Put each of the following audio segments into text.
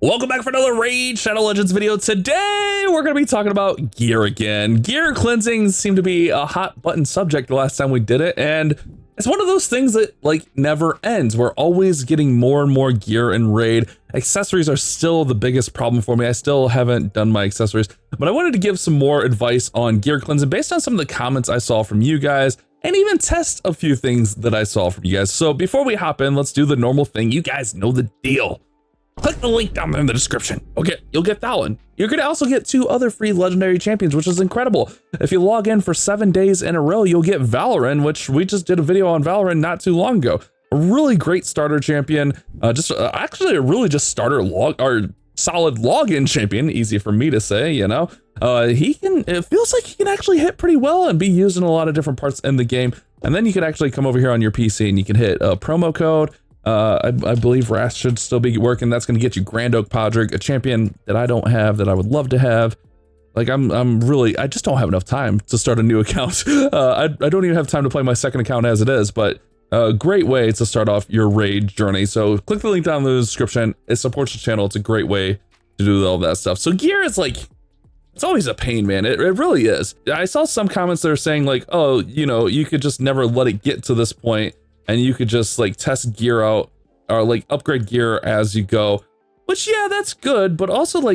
Welcome back for another Raid Shadow Legends video. Today, we're going to be talking about gear again. Gear cleansing seemed to be a hot button subject the last time we did it, and it's one of those things that never ends. We're always getting more and more gear in Raid. Accessories are still the biggest problem for me. I still haven't done my accessories, but I wanted to give some more advice on gear cleansing based on some of the comments I saw from you guys, and even test a few things that I saw from you guys. So before we hop in, let's do the normal thing. You guys know the deal. Click the link down there in the description. Okay, you'll get that one. You're gonna also get 2 other free legendary champions, which is incredible. If you log in for 7 days in a row, you'll get Valorant, which we just did a video on Valorant not too long ago. A really great starter champion. Actually a really just starter solid login champion. Easy for me to say, you know. It feels like he can actually hit pretty well and be used in a lot of different parts in the game. And then you can actually come over here on your PC and you can hit a promo code. I believe Rast should still be working. That's going to get you Grand Oak Podrick, a champion that I don't have that I would love to have. Like I just don't have enough time to start a new account. I don't even have time to play my second account as it is, but a great way to start off your raid journey. So click the link down in the description. It supports the channel. It's a great way to do all that stuff. So gear is it's always a pain, man. It really is. I saw some comments that are saying like, oh, you know, you could just never let it get to this point. And you could just test gear out or upgrade gear as you go, which yeah, that's good. But also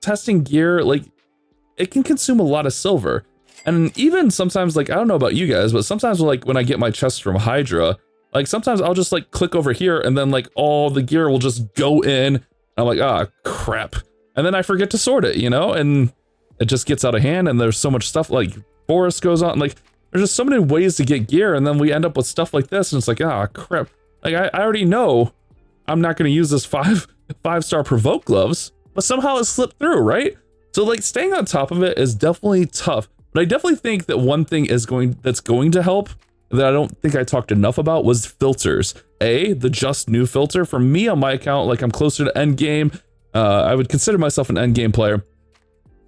testing gear, it can consume a lot of silver. And even sometimes I don't know about you guys, but sometimes when I get my chests from Hydra, sometimes I'll just click over here and then all the gear will just go in. I'm like, ah, crap. And then I forget to sort it, you know, and it just gets out of hand and there's so much stuff forest goes on. There's just so many ways to get gear, and then we end up with stuff like this, and it's like, ah, crap. I already know I'm not going to use this five-star provoke gloves, but somehow it slipped through, right? So staying on top of it is definitely tough, but I definitely think that one thing that's going to help that I don't think I talked enough about was filters. The just new filter for me on my account, I'm closer to end game. I would consider myself an end game player.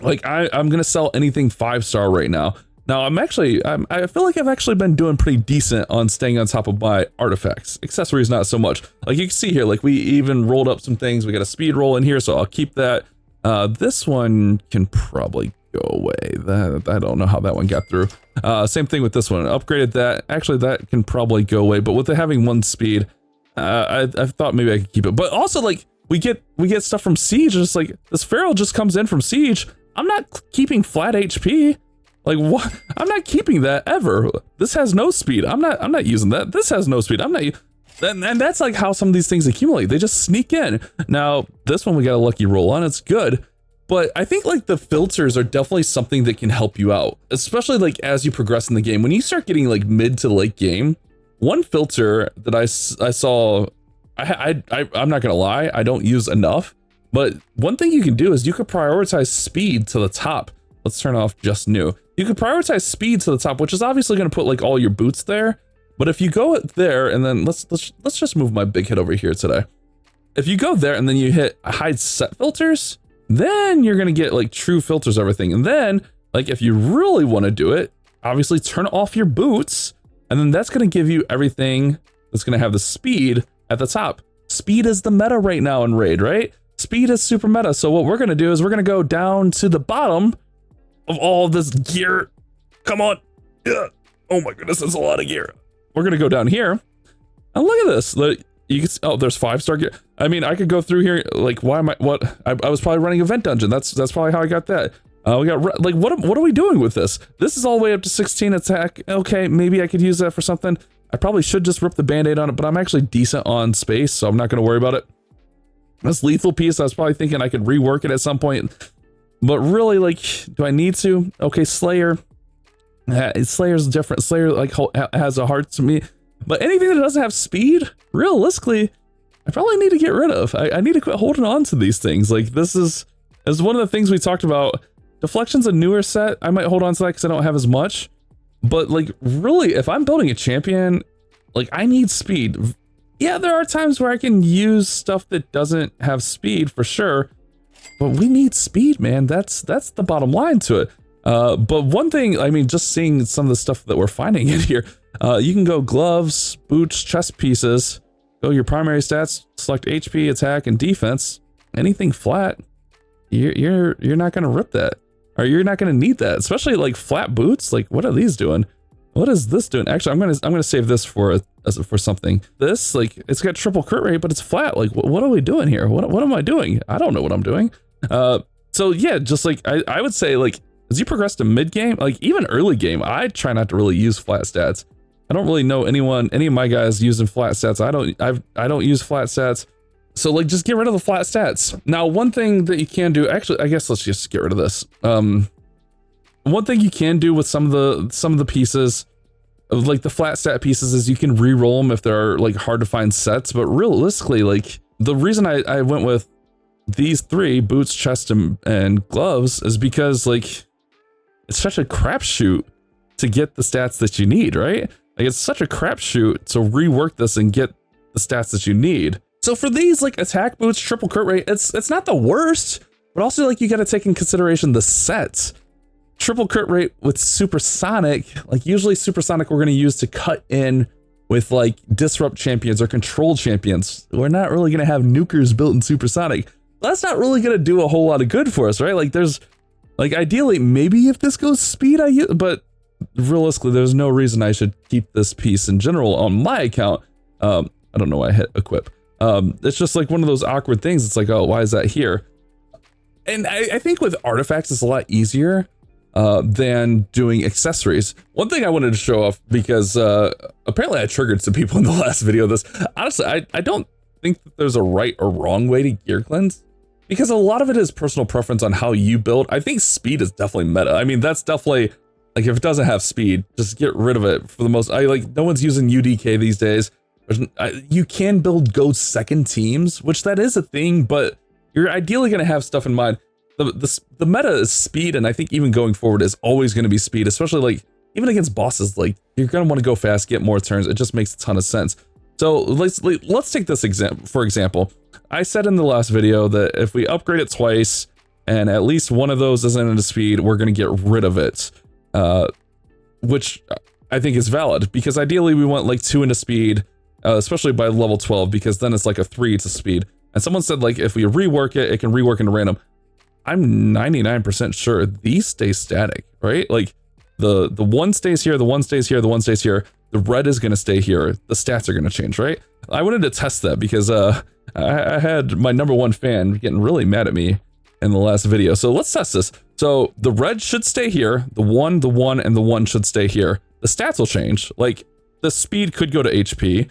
I'm going to sell anything 5-star right now. Now I feel like I've actually been doing pretty decent on staying on top of my artifacts. Accessories not so much. You can see here, we even rolled up some things. We got a speed roll in here, so I'll keep that. This one can probably go away. I don't know how that one got through. Same thing with this one. Upgraded that. Actually, that can probably go away, but with it having 1 speed, I thought maybe I could keep it. But also we get stuff from Siege. Just this Feral just comes in from Siege. I'm not keeping flat HP. What? I'm not keeping that ever. This has no speed. I'm not using that. This has no speed. I'm not. And that's how some of these things accumulate. They just sneak in. Now, this one we got a lucky roll on. It's good. But I think the filters are definitely something that can help you out, especially as you progress in the game. When you start getting mid to late game, one filter that I saw, I'm not gonna lie, I don't use enough. But one thing you can do is you could prioritize speed to the top. Let's turn off just new. You could prioritize speed to the top, which is obviously going to put all your boots there. But if you go there and then let's just move my big hit over here today. If you go there and then you hit hide set filters, then you're going to get true filters everything. And then if you really want to do it, obviously turn off your boots, and then that's going to give you everything that's going to have the speed at the top. Speed is the meta right now in Raid, right? Speed is super meta. So what we're going to do is we're going to go down to the bottom of all this gear. Come on. Yeah. Oh my goodness, that's a lot of gear. We're gonna go down here and look at this. You can see, oh, there's 5-star gear. I mean, I could go through here. Why am I? I was probably running Event Dungeon. That's probably how I got that. We got what are we doing with this? This is all the way up to 16 attack. Okay, maybe I could use that for something. I probably should just rip the band-aid on it, but I'm actually decent on space, so I'm not gonna worry about it. This lethal piece, I was probably thinking I could rework it at some point. But really, do I need to? Okay, Slayer. Slayer's different. Slayer, has a heart to me. But anything that doesn't have speed, realistically, I probably need to get rid of. I need to quit holding on to these things. This is one of the things we talked about. Deflection's a newer set. I might hold on to that because I don't have as much. But, really, if I'm building a champion, I need speed. Yeah, there are times where I can use stuff that doesn't have speed, for sure. But we need speed, man. That's the bottom line to it. But one thing, I mean, just seeing some of the stuff that we're finding in here, you can go gloves, boots, chest pieces, go your primary stats, select HP, attack, and defense. anything flat, you're not gonna rip that, or you're not gonna need that, especially like flat boots. Like, what are these doing? What is this doing? Actually, I'm gonna save this for something. This, like, it's got triple crit rate, but it's flat. Like, what are we doing here? What am I doing? I don't know what I'm doing. So yeah, just like I would say, like, as you progress to mid game, like even early game, I try not to really use flat stats. I don't really know any of my guys using flat stats. I don't use flat stats. So like, just get rid of the flat stats. Now, one thing that you can do, actually, I guess let's just get rid of this. One thing you can do with some of the pieces, of like the flat stat pieces, is you can re-roll them if they're like hard to find sets. But realistically, like the reason I went with these three, boots, chest, and gloves, is because like it's such a crapshoot to get the stats that you need, right? Like, it's such a crapshoot to rework this and get the stats that you need. So for these, like, attack boots, triple crit rate, it's not the worst, but also like you got to take in consideration the sets. Triple crit rate with supersonic, like usually supersonic we're going to use to cut in with like disrupt champions or control champions. We're not really going to have nukers built in supersonic. That's not really going to do a whole lot of good for us, right? Like, there's like, ideally, maybe if this goes speed, but realistically, there's no reason I should keep this piece in general on my account. I don't know why I hit equip. It's just like one of those awkward things. It's like, oh, why is that here? And I think with artifacts, it's a lot easier than doing accessories. One thing I wanted to show off, because apparently I triggered some people in the last video of this. Honestly, I don't think that there's a right or wrong way to gear cleanse, because a lot of it is personal preference on how you build. I think speed is definitely meta. I mean, that's definitely, like, if it doesn't have speed, just get rid of it for the most. No one's using UDK these days. You can build go second teams, which that is a thing, but you're ideally going to have stuff in mind. The meta is speed, and I think even going forward is always going to be speed, especially like even against bosses. Like, you're going to want to go fast, get more turns. It just makes a ton of sense. So let's take this example. For example, I said in the last video that if we upgrade it twice and at least one of those isn't into speed, we're going to get rid of it, which I think is valid, because ideally we want like 2 into speed, especially by level 12, because then it's like a 3 to speed. And someone said, like, if we rework it, it can rework into random. I'm 99% sure these stay static, right? Like the one stays here, the one stays here, the one stays here. The red is going to stay here. The stats are going to change, right? I wanted to test that because I had my #1 fan getting really mad at me in the last video. So let's test this. So the red should stay here. The 1, and the 1 should stay here. The stats will change. Like, the speed could go to HP.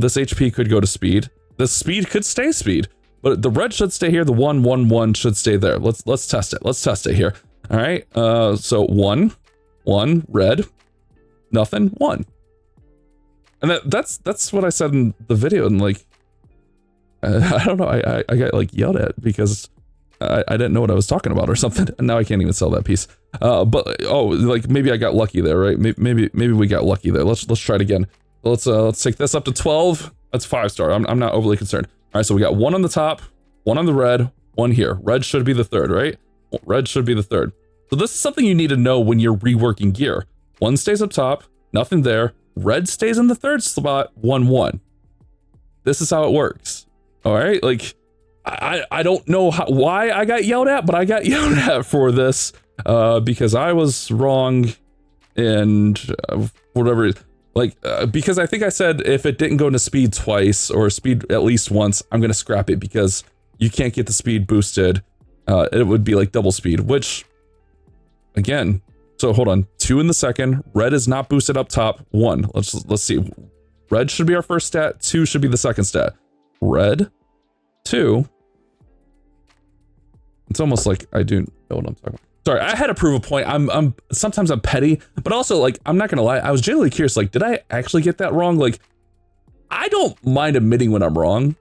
This HP could go to speed. The speed could stay speed. But the red should stay here. The 1 should stay there. Let's test it. Let's test it here. All right. So 1, red, nothing, 1. And that's what I said in the video. And like, I don't know. I got like yelled at because I didn't know what I was talking about or something. And now I can't even sell that piece. But oh, like maybe I got lucky there, right? Maybe we got lucky there. Let's try it again. Let's take this up to 12. That's 5-star. I'm not overly concerned. All right, so we got 1 on the top, 1 on the red, 1 here. Red should be the 3rd, right? Red should be the 3rd. So this is something you need to know when you're reworking gear. 1 stays up top, nothing there. Red stays in the 3rd spot, 1. This is how it works. All right, like I don't know why I got yelled at, but I got yelled at for this because I was wrong, and whatever. Like, because I think I said if it didn't go into speed twice or speed at least once, I'm going to scrap it because you can't get the speed boosted. It would be like double speed, which, again, so hold on. 2 in the 2nd. Red is not boosted up top. 1. Let's see. Red should be our first stat. 2 should be the 2nd stat. Red, 2. It's almost like I do know what I'm talking about. Sorry, I had to prove a point. Sometimes I'm petty, but also, like, I'm not gonna lie, I was genuinely curious, like, did I actually get that wrong? Like, I don't mind admitting when I'm wrong,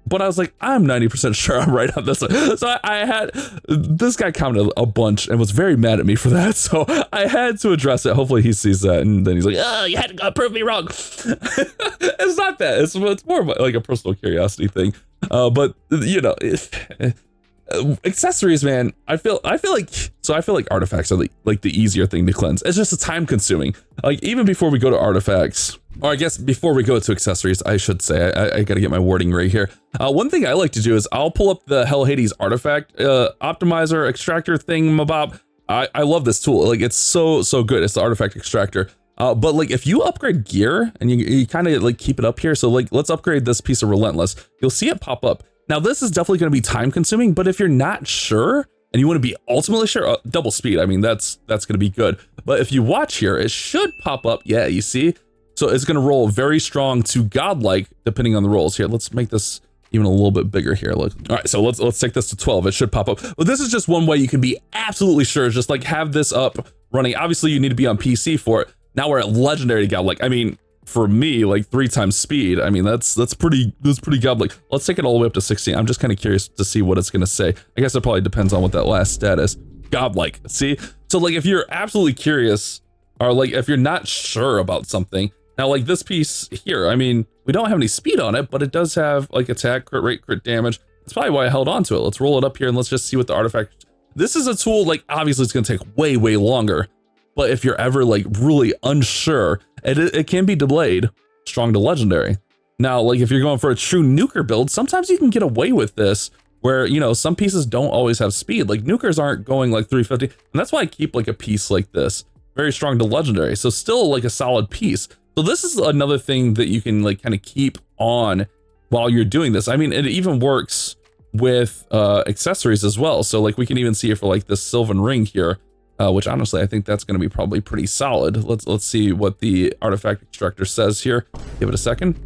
but I was like, I'm 90% sure I'm right on this one. So I had, this guy commented a bunch and was very mad at me for that, so I had to address it. Hopefully he sees that, and then he's like, oh, you had to prove me wrong. It's not that, it's more of like a personal curiosity thing. But, you know, accessories, man, I feel like artifacts are like the easier thing to cleanse. It's just a time consuming. Like, even before we go to artifacts, Or I guess before we go to accessories, I should say, I gotta get my wording right here. One thing I like to do is I'll pull up the Hell Hades artifact optimizer extractor thingamabob. I love this tool. Like, it's so good. It's the artifact extractor. But like, if you upgrade gear and you kind of like keep it up here, so like, let's upgrade this piece of Relentless, you'll see it pop up. Now, this is definitely going to be time consuming, but if you're not sure and you want to be ultimately sure, double speed, I mean, that's going to be good. But if you watch here, it should pop up. Yeah, you see? So it's going to roll very strong to godlike, depending on the rolls. Here, let's make this even a little bit bigger here. Look. All right, so let's take this to 12. It should pop up. But this is just one way you can be absolutely sure. Just like have this up running. Obviously, you need to be on PC for it. Now we're at legendary to godlike. I mean, for me, like 3 times speed. I mean, that's pretty godlike. Let's take it all the way up to 16. I'm just kind of curious to see what it's going to say. I guess it probably depends on what that last stat is. Godlike. See? So like, if you're absolutely curious, or like if you're not sure about something. Now, like this piece here, I mean, we don't have any speed on it, but it does have like attack, crit rate, crit damage. That's probably why I held on to it. Let's roll it up here and let's just see what the artifact. This is a tool, like obviously it's going to take way longer, but if you're ever like really unsure, it can be delayed strong to legendary. Now, like if you're going for a true nuker build, sometimes you can get away with this where, you know, some pieces don't always have speed. Like nukers aren't going like 350. And that's why I keep like a piece like this, very strong to legendary. So still like a solid piece. So this is another thing that you can like kind of keep on while you're doing this. I mean, it even works with accessories as well. So like we can even see it for like this Sylvan ring here, which honestly, I think that's going to be probably pretty solid. Let's see what the artifact extractor says here. Give it a second.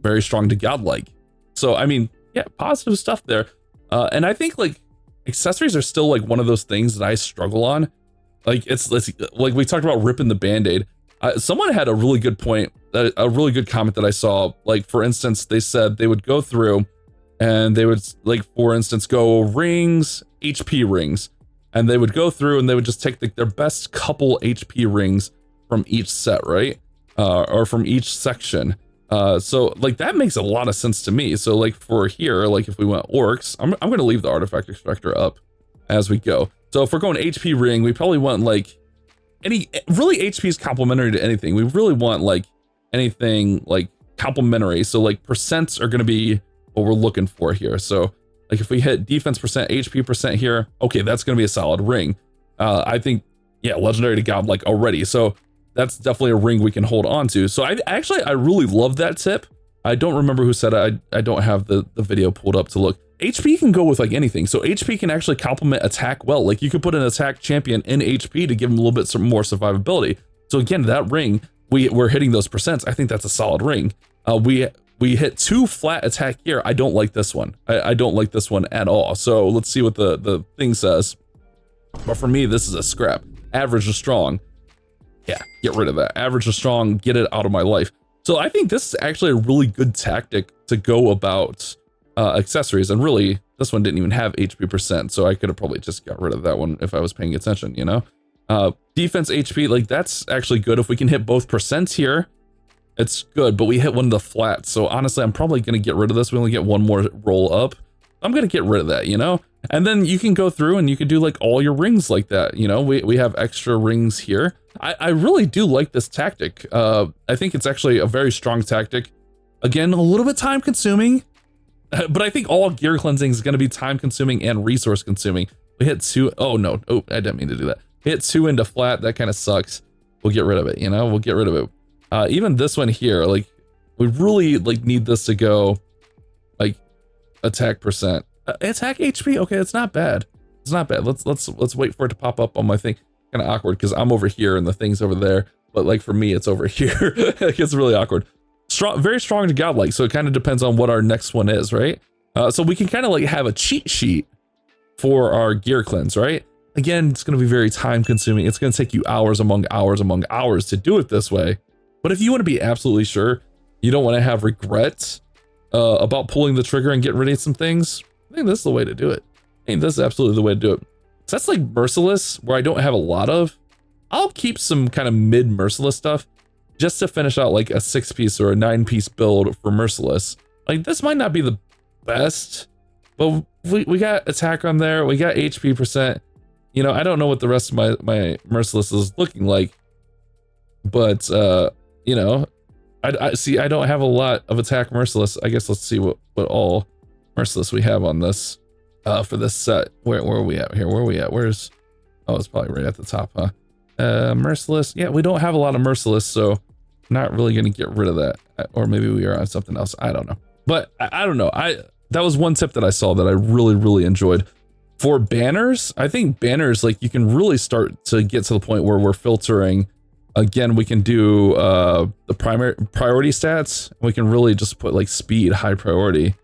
Very strong to godlike. So, I mean, yeah, positive stuff there. And I think like accessories are still like one of those things that I struggle on. Like it's like we talked about ripping the band-aid. Someone had a really good point, a really good comment that I saw. Like, for instance, they said they would go through and they would, like, for instance, go rings, HP rings, and they would go through and they would just take their best couple HP rings from each set, right? Or from each section. So, like, that makes a lot of sense to me. So, like, for here, like, if we went orcs, I'm going to leave the artifact extractor up as we go. So, if we're going HP ring, we probably want, like, really HP is complementary to anything. We really want like anything like complementary. So like percents are going to be what we're looking for here. So like if we hit defense percent, HP percent here, okay, that's going to be a solid ring. I think, yeah, legendary to godlike already. So that's definitely a ring we can hold on to. So I really love that tip. I don't remember who said it. I don't have the video pulled up to look. HP can go with like anything. So HP can actually complement attack well. Like you could put an attack champion in HP to give them a little bit more survivability. So again, that ring, we're hitting those percents. I think that's a solid ring. We hit 2 flat attack here. I don't like this one. I don't like this one at all. So let's see what the thing says. But for me, this is a scrap. Average or strong. Yeah, get rid of that. Average or strong, get it out of my life. So I think this is actually a really good tactic to go about accessories. And really, this one didn't even have HP percent, so I could have probably just got rid of that one if I was paying attention, you know? Defense HP, like that's actually good. If we can hit both percents here, it's good, but we hit one of the flats. So honestly, I'm probably going to get rid of this. We only get one more roll up. I'm going to get rid of that, you know? And then you can go through and you can do like all your rings like that. You know, we have extra rings here. I really do like this tactic. I think it's actually a very strong tactic. Again, a little bit time consuming, but I think all gear cleansing is going to be time consuming and resource consuming. We hit 2. Oh no. Oh, I didn't mean to do that. Hit 2 into flat. That kind of sucks. We'll get rid of it. You know, we'll get rid of it. Even this one here, like we really like need this to go like attack percent, attack HP. Okay. It's not bad. It's not bad. Let's wait for it to pop up on my thing. Kind of awkward because I'm over here and the thing's over there, but like for me, it's over here. It's really awkward. Strong, very strong to godlike. So it kind of depends on what our next one is, right? So we can kind of like have a cheat sheet for our gear cleanse, right? Again, it's going to be very time consuming. It's going to take you hours among hours to do it this way. But if you want to be absolutely sure, you don't want to have regrets about pulling the trigger and getting rid of some things, I think this is the way to do it. I mean, this is absolutely the way to do it. So that's like Merciless, where I don't have a lot of. I'll keep some kind of mid Merciless stuff just to finish out like a 6-piece or a 9-piece build for Merciless. Like this might not be the best, but we got attack on there. We got HP percent. You know, I don't know what the rest of my Merciless is looking like, but you know, I see. I don't have a lot of attack merciless. I guess let's see what all merciless we have on this for this set. Where are we at here? Where are we at? Where's? Oh, it's probably right at the top, huh? Merciless. Yeah, we don't have a lot of merciless, so not really gonna get rid of that. Or maybe we are on something else. I don't know. But I don't know. That was one tip that I saw that I really enjoyed. For banners, I think banners, like, you can really start to get to the point where we're filtering. Again, we can do the primary priority stats. We can really just put like speed high priority,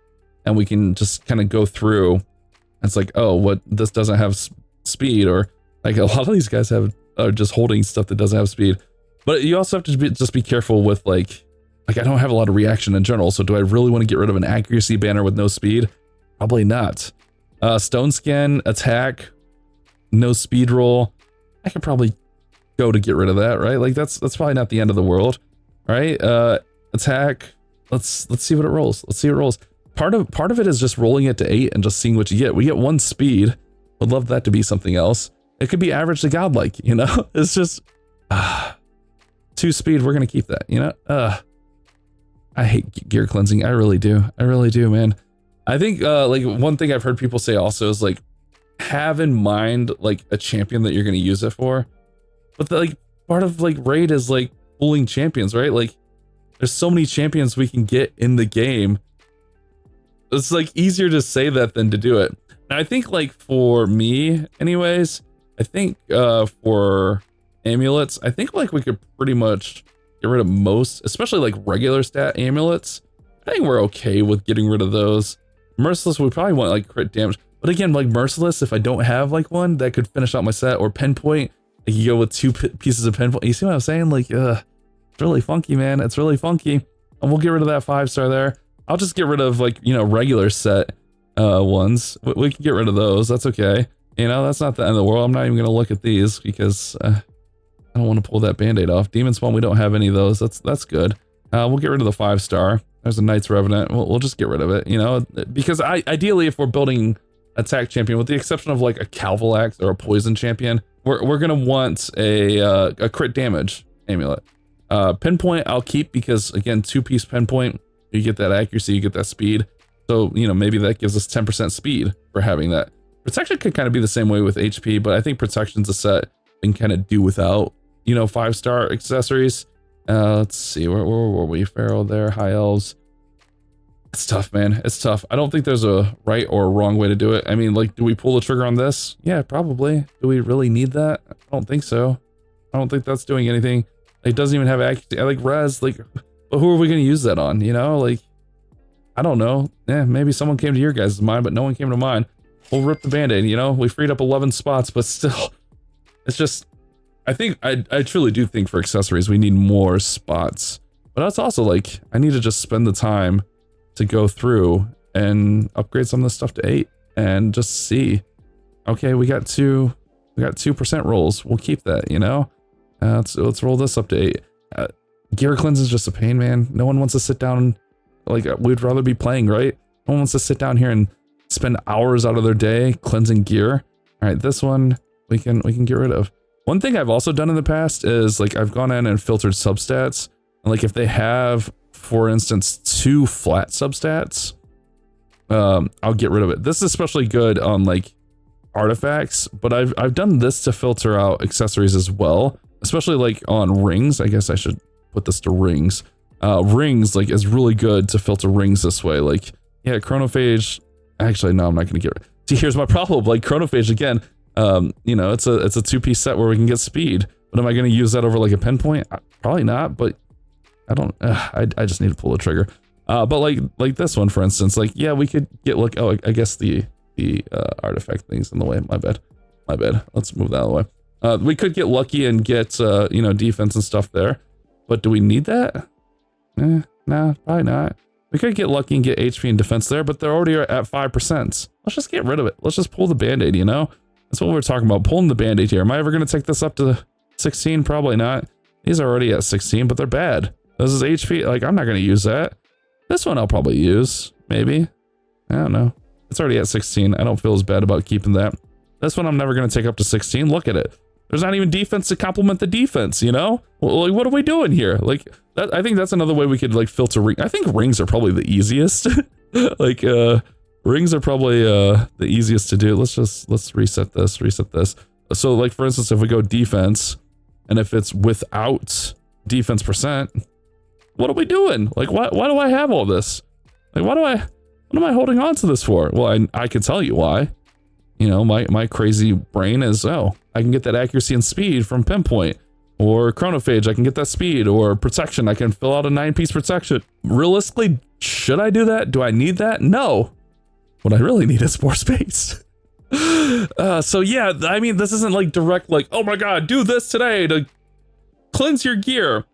and we can just kind of go through. It's like, oh, what, this doesn't have speed, or like a lot of these guys are just holding stuff that doesn't have speed. But you also have to just be careful with like I don't have a lot of reaction in general. So do I really want to get rid of an accuracy banner with no speed? Probably not. Stone skin, attack, no speed roll. I could probably go to get rid of that, right? Like that's probably not the end of the world, right? Attack. Let's see what it rolls. Let's see what it rolls. Part of it is just rolling it to 8 and just seeing what you get. We get 1 speed. Would love that to be something else. It could be average to godlike, you know? It's just 2 speed. We're gonna keep that, you know? I hate gear cleansing. I really do. I really do, man. I think like one thing I've heard people say also is like have in mind like a champion that you're gonna use it for. But the, like part of like raid is like pulling champions, right? Like there's so many champions we can get in the game. It's like easier to say that than to do it. And I think like for me anyways, I think for amulets, I think like we could pretty much get rid of most, especially like regular stat amulets. I think we're okay with getting rid of those. Merciless, we probably want like crit damage. But again, like Merciless, if I don't have like one that could finish out my set, or Pinpoint, like you go with 2 pieces of Pinpoint. You see what I'm saying? Like, it's really funky, man. It's really funky. And we'll get rid of that 5-star there. I'll just get rid of like, you know, regular set ones. We can get rid of those. That's okay. You know, that's not the end of the world. I'm not even going to look at these because I don't want to pull that band-aid off. Demon Spawn, we don't have any of those. That's good. We'll get rid of the 5-star. There's a Knights Revenant. We'll just get rid of it, you know, because ideally, if we're building attack champion, with the exception of like a Calvalax or a poison champion, we're gonna want a crit damage amulet. Pinpoint I'll keep because again, 2-piece pinpoint, you get that accuracy, you get that speed. So you know maybe that gives us 10% speed for having that. Protection could kind of be the same way with HP, but I think protection's a set and kind of do without, you know, 5-star accessories. Let's see, where were we? Pharaoh there, High Elves. It's tough, man. It's tough. I don't think there's a right or a wrong way to do it. I mean, like, do we pull the trigger on this? Yeah, probably. Do we really need that? I don't think so. I don't think that's doing anything. It doesn't even have accuracy. I like res, like, but who are we going to use that on? You know, like, I don't know. Yeah, maybe someone came to your guys' mind, but no one came to mine. We'll rip the band-aid, you know? We freed up 11 spots, but still, it's just, I think, I truly do think for accessories, we need more spots. But that's also like, I need to just spend the time to go through and upgrade some of this stuff to 8 and just see, okay, we got 2% rolls. We'll keep that, you know? Let's roll this up to 8. Gear cleanse is just a pain, man. No one wants to sit down, like, we'd rather be playing, right? No one wants to sit down here and spend hours out of their day cleansing gear. All right, this one we can get rid of. One thing I've also done in the past is like I've gone in and filtered substats, and like if they have, for instance, 2 flat substats, I'll get rid of it. This is especially good on like artifacts, but I've done this to filter out accessories as well, especially like on rings. I guess I should put this to rings. Rings like is really good to filter rings this way. Like, yeah, chronophage. Actually, no, I'm not gonna get rid. See, here's my problem. Like chronophage again. You know, it's a 2-piece set where we can get speed, but am I going to use that over like a pinpoint? Probably not, but I don't, I just need to pull the trigger. But like this one, for instance, like, yeah, we could get like, oh, I guess the artifact thing's in the way. My bad. Let's move that out of the way. We could get lucky and get, you know, defense and stuff there, but do we need that? Nah, probably not. We could get lucky and get HP and defense there, but they're already at 5%. Let's just get rid of it. Let's just pull the band-aid, you know? That's what we're talking about, pulling the band-aid here. Am I ever going to take this up to 16? Probably not. These are already at 16, but they're bad. This is HP. Like, I'm not going to use that. This one I'll probably use, maybe. I don't know. It's already at 16. I don't feel as bad about keeping that. This one I'm never going to take up to 16. Look at it. There's not even defense to complement the defense, you know? Well, like, what are we doing here? Like, I think that's another way we could like filter ring. I think rings are probably the easiest. Like, rings are probably the easiest to do. Let's reset this. So like, for instance, if we go defense, and if it's without defense percent, what are we doing? Like, why do I have all this? Like, what am I holding on to this for? Well, I can tell you why. You know, my crazy brain is, oh, I can get that accuracy and speed from pinpoint, or chronophage, I can get that speed, or protection, I can fill out a 9-piece protection. Realistically, should I do that? Do I need that? No. What I really need is more space. So yeah, I mean, this isn't like direct, like, oh my God, do this today to cleanse your gear.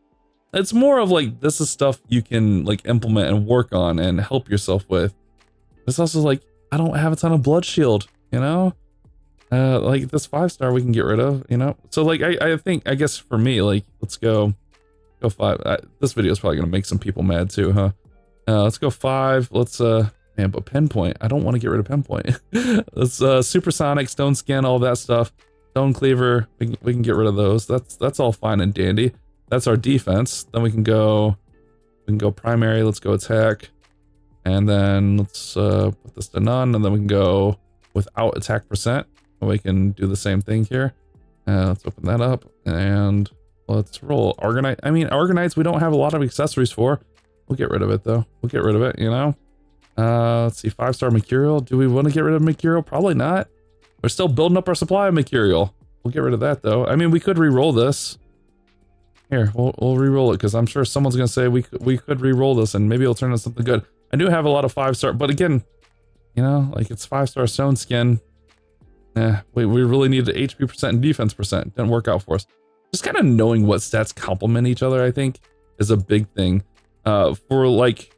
It's more of like, this is stuff you can like implement and work on and help yourself with. It's also like, I don't have a ton of blood shield, you know? Like this 5-star we can get rid of, you know? So like, I guess for me, like, let's go 5. This video is probably gonna make some people mad too, huh? Let's go 5. Let's, man, but pinpoint, I don't want to get rid of pinpoint. Let's, supersonic, stone skin, all that stuff. Stone cleaver, we can get rid of those. That's all fine and dandy. That's our defense. Then we can go primary, let's go attack. And then let's put this to none, and then we can go without attack percent. We can do the same thing here. Let's open that up and let's roll. Argonite. I mean, Argonites we don't have a lot of accessories for. We'll get rid of it though. We'll get rid of it, you know? Let's see, 5-star Mercurial. Do we want to get rid of Mercurial? Probably not. We're still building up our supply of Mercurial. We'll get rid of that though. I mean, we could re-roll this. Here, we'll re-roll it because I'm sure someone's gonna say we could re-roll this and maybe it'll turn into something good. I do have a lot of 5-star, but again, you know, like it's 5-star stone skin. We really need the HP percent and defense percent. Didn't work out for us. Just kind of knowing what stats complement each other, I think, is a big thing. For like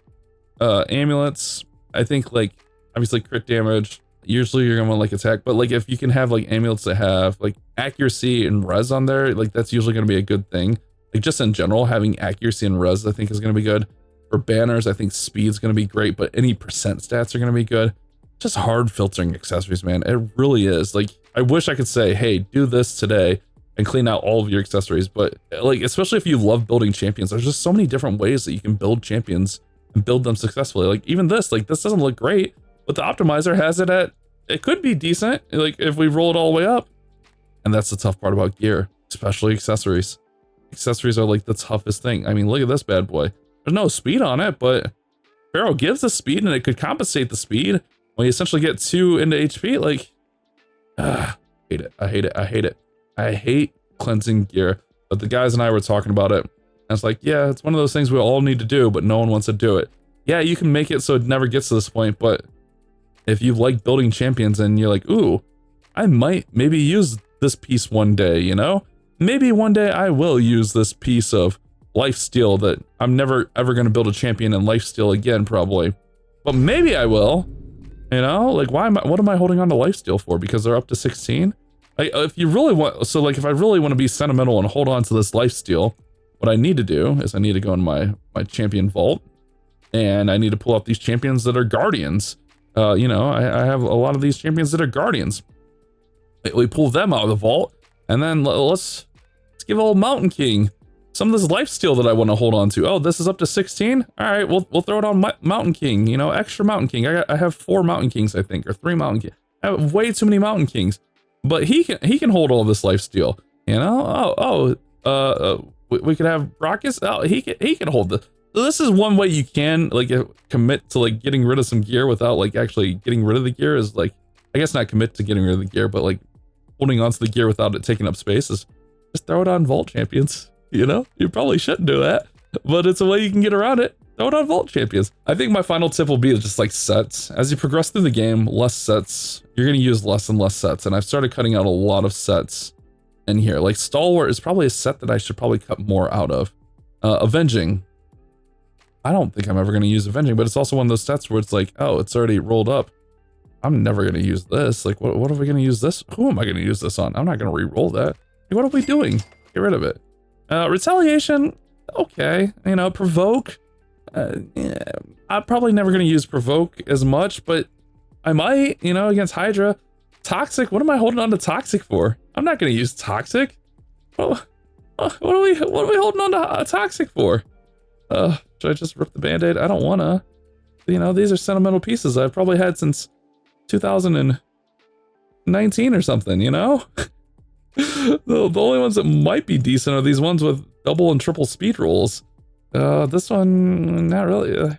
amulets, I think like obviously crit damage. Usually you're gonna want like attack, but like if you can have like amulets that have like accuracy and res on there, like that's usually gonna be a good thing. Like just in general, having accuracy and res, I think is gonna be good. For banners, I think speed's gonna be great, but any percent stats are gonna be good. Just hard filtering accessories, man. It really is. Like, I wish I could say, hey, do this today and clean out all of your accessories, but like, especially if you love building champions, there's just so many different ways that you can build champions and build them successfully. Like even this, like this doesn't look great, but the optimizer has it at, it could be decent, like if we roll it all the way up. And that's the tough part about gear, especially accessories. Accessories are like the toughest thing. I mean, look at this bad boy. There's no speed on it, but Pharaoh gives the speed and it could compensate the speed. When you essentially get 2 into HP, like, I hate it. I hate cleansing gear. But the guys and I were talking about it. And it's like, yeah, it's one of those things we all need to do, but no one wants to do it. Yeah, you can make it so it never gets to this point, but if you like building champions and you're like, ooh, I might maybe use this piece one day, you know? Maybe one day I will use this piece of lifesteal that I'm never ever going to build a champion in lifesteal again, probably. But maybe I will. You know, like what am I holding on to lifesteal for? Because they're up to 16? Like, if you really want, so like if I really want to be sentimental and hold on to this lifesteal, what I need to do is I need to go in my champion vault and I need to pull up these champions that are guardians. You know, I have a lot of these champions that are guardians. We pull them out of the vault and then let's give old Mountain King some of this lifesteal that I want to hold on to. Oh, this is up to 16? All right, we'll throw it on Mountain King, you know, extra Mountain King. I have 4 Mountain Kings, I think, or 3 Mountain Kings. I have way too many Mountain Kings, but he can hold all this lifesteal, you know? We could have Brachus. Oh, he can hold this. So this is one way you can like commit to like getting rid of some gear without like actually getting rid of the gear is like, I guess not commit to getting rid of the gear, but like holding onto the gear without it taking up space is just throw it on Vault Champions. You know, you probably shouldn't do that, but it's a way you can get around it. Throw it on Vault Champions. I think my final tip will be just like sets. As you progress through the game, less sets, you're going to use less and less sets. And I've started cutting out a lot of sets in here. Like Stalwart is probably a set that I should probably cut more out of. Avenging. I don't think I'm ever going to use Avenging, but it's also one of those sets where it's like, oh, it's already rolled up. I'm never going to use this. Like, what are we going to use this? Who am I going to use this on? I'm not going to re-roll that. Like, what are we doing? Get rid of it. Retaliation, okay, you know, provoke. Yeah, I'm probably never going to use provoke as much, but I might, you know, against Hydra. Toxic? What am I holding on to toxic for? I'm not going to use toxic. What are we holding on to toxic for? Should I just rip the band-aid? I don't want to. You know, these are sentimental pieces I've probably had since 2019 or something, you know? The only ones that might be decent are these ones with double and triple speed rolls. This one, not really.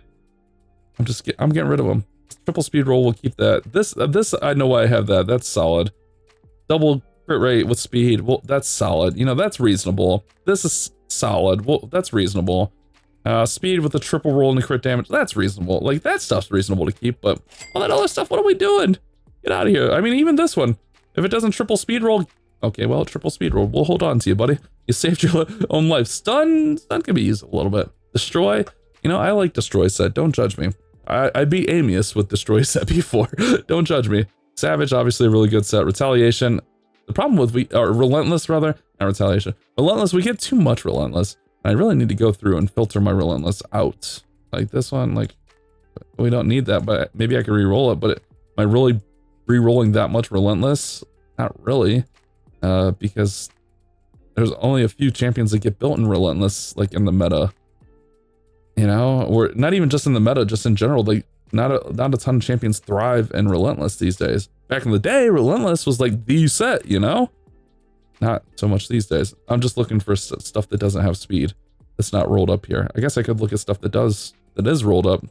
I'm getting rid of them. Triple speed roll, we'll keep that. This I know why I have that. That's solid. Double crit rate with speed, well, that's solid. You know, that's reasonable. This is solid. Well, that's reasonable. Speed with the triple roll and the crit damage, that's reasonable. Like, that stuff's reasonable to keep, but all that other stuff, what are we doing? Get out of here. I mean, even this one, if it doesn't triple speed roll, okay, well, triple speed roll. We'll hold on to you, buddy. You saved your own life. Stun can be used a little bit. Destroy, you know, I like destroy set. Don't judge me. I beat Amius with destroy set before. Don't judge me. Savage, obviously a really good set. Retaliation. The problem with relentless rather, not retaliation. Relentless, we get too much relentless. I really need to go through and filter my relentless out. Like this one, like we don't need that, but maybe I can re-roll it. But am I really re-rolling that much relentless? Not really, because there's only a few champions that get built in relentless, like in the meta. You know, or not even just in the meta, just in general. Like not a ton of champions thrive in relentless these days. Back in the day, relentless was like the set, you know. Not so much these days. I'm just looking for stuff that doesn't have speed. That's not rolled up here. I guess I could look at stuff that is rolled up.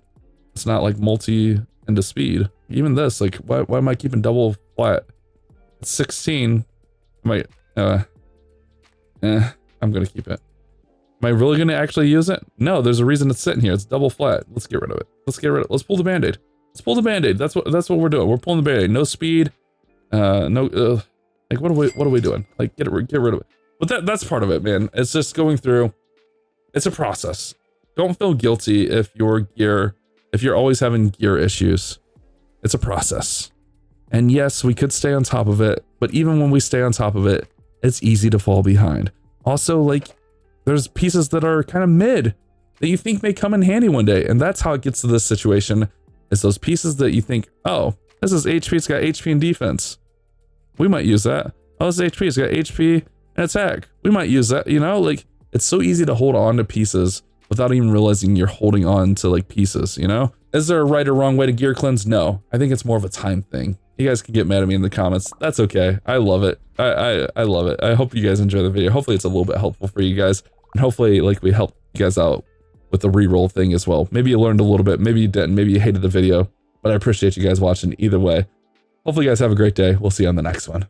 It's not like multi into speed. Even this, like, why am I keeping double flat? It's 16. I'm gonna keep it. Am I really gonna actually use it? No, there's a reason it's sitting here. It's double flat. Let's get rid of it. Let's pull the band-aid. Let's pull the band-aid. That's what we're doing. We're pulling the band-aid. No speed. No. Like, what are we doing? Like, get rid of it. But that's part of it, man. It's just going through. It's a process. Don't feel guilty if you're always having gear issues. It's a process. And yes, we could stay on top of it, but even when we stay on top of it, it's easy to fall behind. Also, like, there's pieces that are kind of mid that you think may come in handy one day. And that's how it gets to this situation, is those pieces that you think, oh, this is HP, it's got HP and defense. We might use that. Oh, this is HP, it's got HP and attack. We might use that, you know? Like, it's so easy to hold on to pieces without even realizing you're holding on to, like, pieces, you know? Is there a right or wrong way to gear cleanse? No. I think it's more of a time thing. You guys can get mad at me in the comments. That's okay. I love it. I love it. I hope you guys enjoy the video. Hopefully it's a little bit helpful for you guys. And hopefully, like, we helped you guys out with the reroll thing as well. Maybe you learned a little bit. Maybe you didn't. Maybe you hated the video. But I appreciate you guys watching either way. Hopefully you guys have a great day. We'll see you on the next one.